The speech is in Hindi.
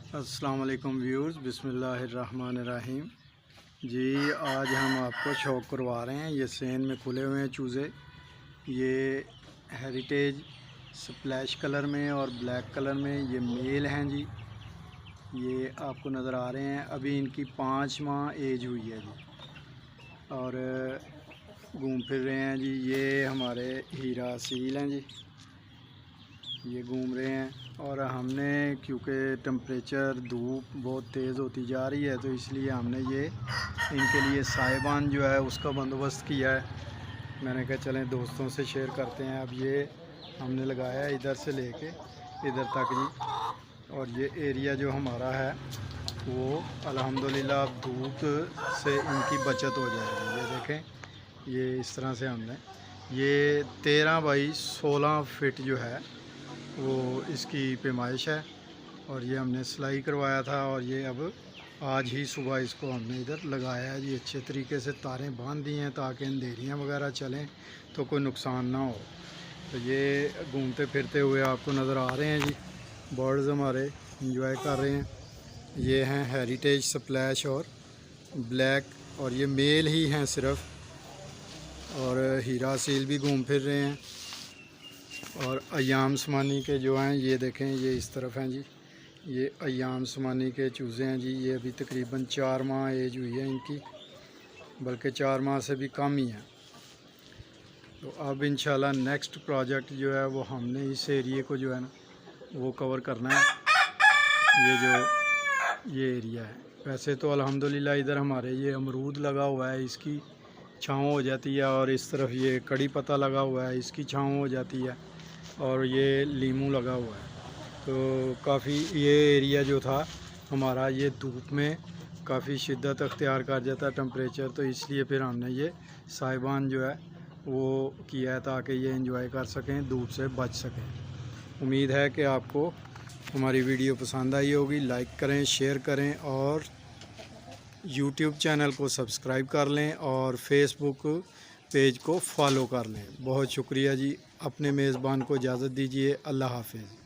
अस्सलाम वालेकुम व्यूअर्स, बिस्मिल्लाहिर्रहमानिर्रहीम। जी, आज हम आपको शौक करवा रहे हैं। ये सेन में खुले हुए हैं चूज़े। ये हेरिटेज स्प्लैश कलर में और ब्लैक कलर में ये मेल हैं जी। ये आपको नज़र आ रहे हैं। अभी इनकी 5 माह एज हुई है जी और घूम फिर रहे हैं जी। ये हमारे हीरा सील हैं जी, ये घूम रहे हैं। और हमने क्योंकि टेम्परेचर धूप बहुत तेज़ होती जा रही है तो इसलिए हमने ये इनके लिए साहिबान जो है उसका बंदोबस्त किया है। मैंने कहा चलें दोस्तों से शेयर करते हैं। अब ये हमने लगाया है इधर से लेके इधर तक जी। और ये एरिया जो हमारा है वो अल्हम्दुलिल्लाह अब धूप से इनकी बचत हो जाएगी। ये देखें, ये इस तरह से हमने ये 13 बाई 16 फिट जो है वो इसकी पैमाइश है। और ये हमने सिलाई करवाया था और ये अब आज ही सुबह इसको हमने इधर लगाया है जी। अच्छे तरीके से तारें बांध दी हैं ताकि अंधेरियाँ वगैरह चलें तो कोई नुकसान ना हो। तो ये घूमते फिरते हुए आपको नज़र आ रहे हैं जी। बर्ड्स हमारे इंजॉय कर रहे हैं। ये हैं हेरिटेज स्प्लैश और ब्लैक, और ये मेल ही हैं सिर्फ। और हीरा सील भी घूम फिर रहे हैं। और अयाम समानी के जो हैं ये देखें, ये इस तरफ हैं जी। ये अयाम समानी के चूज़े हैं जी। ये अभी तकरीबन 4 माह एज हुई है इनकी, बल्कि 4 माह से भी कम ही है। तो अब इंशाल्लाह नेक्स्ट प्रोजेक्ट जो है वो हमने इस एरिए को जो है ना वो कवर करना है। ये जो ये एरिया है, वैसे तो अल्हम्दुलिल्लाह इधर हमारे ये अमरूद लगा हुआ है, इसकी छाँव हो जाती है। और इस तरफ ये कड़ी पत्ता लगा हुआ है, इसकी छाँव हो जाती है। और ये लीमू लगा हुआ है। तो काफ़ी ये एरिया जो था हमारा ये धूप में काफ़ी शिद्दत अख्तियार कर जाता है टेम्परेचर, तो इसलिए फिर हमने ये साहिबान जो है वो किया है ताकि ये एंजॉय कर सकें, धूप से बच सकें। उम्मीद है कि आपको हमारी वीडियो पसंद आई होगी। लाइक करें, शेयर करें और यूट्यूब चैनल को सब्सक्राइब कर लें और फेसबुक पेज को फॉलो कर लें। बहुत शुक्रिया जी। अपने मेज़बान को इजाज़त दीजिए। अल्लाह हाफ़िज़।